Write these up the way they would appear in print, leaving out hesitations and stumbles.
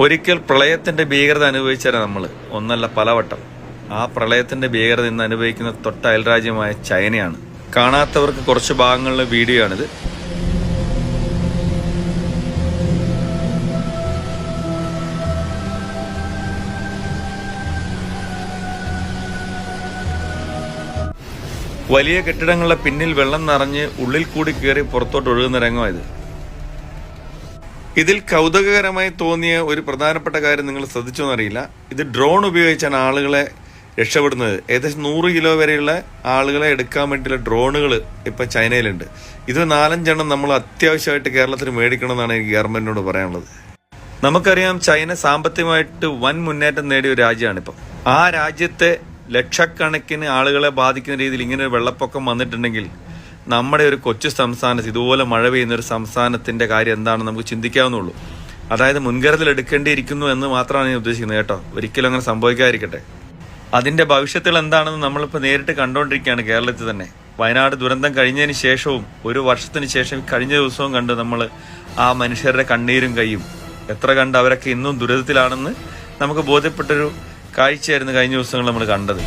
ഒരിക്കൽ പ്രളയത്തിന്റെ ഭീകരത അനുഭവിച്ചാണ് നമ്മൾ ഒന്നല്ല പലവട്ടം. ആ പ്രളയത്തിന്റെ ഭീകരത ഇന്ന് അനുഭവിക്കുന്ന തൊട്ട അയൽരാജ്യമായ ചൈനയാണ്. കാണാത്തവർക്ക് കുറച്ച് ഭാഗങ്ങളിലെ വീഡിയോ ആണിത്. വലിയ കെട്ടിടങ്ങളുടെ പിന്നിൽ വെള്ളം നിറഞ്ഞ് ഉള്ളിൽ കൂടി കയറി പുറത്തോട്ട് ഒഴുകുന്ന രംഗമായത്. ഇതിൽ കൗതുകകരമായി തോന്നിയ ഒരു പ്രധാനപ്പെട്ട കാര്യം നിങ്ങൾ ശ്രദ്ധിച്ചോന്നറിയില്ല. ഇത് ഡ്രോൺ ഉപയോഗിച്ചാണ് ആളുകളെ രക്ഷപ്പെടുന്നത്. ഏകദേശം 100 കിലോ വരെയുള്ള ആളുകളെ എടുക്കാൻ വേണ്ടിയുള്ള ഡ്രോണുകൾ ഇപ്പം ചൈനയിലുണ്ട്. ഇത് 4-5 എണ്ണം നമ്മൾ അത്യാവശ്യമായിട്ട് കേരളത്തിൽ മേടിക്കണമെന്നാണ് എനിക്ക് ഗവൺമെന്റിനോട് പറയാനുള്ളത്. നമുക്കറിയാം, ചൈന സാമ്പത്തികമായിട്ട് വൻ മുന്നേറ്റം നേടിയ ഒരു രാജ്യമാണ് ഇപ്പം. ആ രാജ്യത്തെ ലക്ഷക്കണക്കിന് ആളുകളെ ബാധിക്കുന്ന രീതിയിൽ ഇങ്ങനെ ഒരു വെള്ളപ്പൊക്കം വന്നിട്ടുണ്ടെങ്കിൽ നമ്മുടെ ഒരു കൊച്ചു സംസ്ഥാനത്ത് ഇതുപോലെ മഴ പെയ്യുന്ന ഒരു സംസ്ഥാനത്തിന്റെ കാര്യം എന്താണെന്ന് നമുക്ക് ചിന്തിക്കാവുന്നുള്ളൂ. അതായത് മുൻകരുതൽ എടുക്കേണ്ടിയിരിക്കുന്നു എന്ന് മാത്രമാണ് ഞാൻ ഉദ്ദേശിക്കുന്നത് കേട്ടോ. ഒരിക്കലും അങ്ങനെ സംഭവിക്കാതിരിക്കട്ടെ. അതിന്റെ ഭവിഷ്യത്തുകൾ എന്താണെന്ന് നമ്മളിപ്പോൾ നേരിട്ട് കണ്ടുകൊണ്ടിരിക്കുകയാണ് കേരളത്തിൽ തന്നെ. വയനാട് ദുരന്തം കഴിഞ്ഞതിന് ശേഷവും 1 വർഷത്തിന് ശേഷം കഴിഞ്ഞ ദിവസവും കണ്ട് നമ്മൾ ആ മനുഷ്യരുടെ കണ്ണീരും കൈയും എത്ര കണ്ട് അവരൊക്കെ ഇന്നും ദുരിതത്തിലാണെന്ന് നമുക്ക് ബോധ്യപ്പെട്ടൊരു കാഴ്ചയായിരുന്നു കഴിഞ്ഞ ദിവസങ്ങൾ നമ്മൾ കണ്ടത്.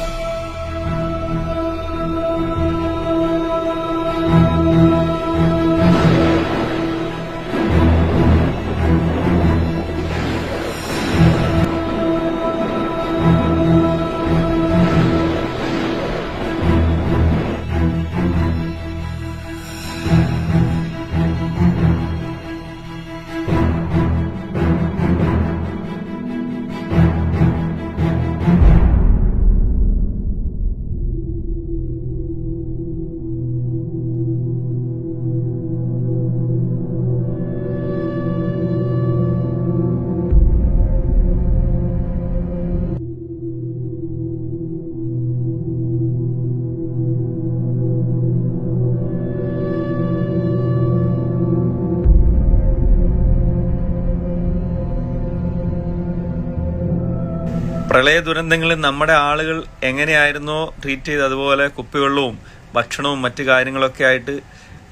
പ്രളയ ദുരന്തങ്ങളിൽ നമ്മുടെ ആളുകൾ എങ്ങനെയായിരുന്നോ ട്രീറ്റ് ചെയ്ത്, അതുപോലെ കുപ്പിവെള്ളവും ഭക്ഷണവും മറ്റു കാര്യങ്ങളൊക്കെ ആയിട്ട്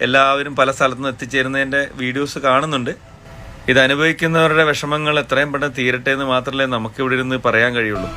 എല്ലാവരും പല സ്ഥലത്തുനിന്ന് എത്തിച്ചേരുന്നതിൻ്റെ വീഡിയോസ് കാണുന്നുണ്ട്. ഇത് അനുഭവിക്കുന്നവരുടെ വിഷമങ്ങൾ എത്രയും പെട്ടെന്ന് തീരട്ടെ എന്ന് മാത്രമേ നമുക്കിവിടെ ഇരുന്ന് പറയാൻ കഴിയുള്ളൂ.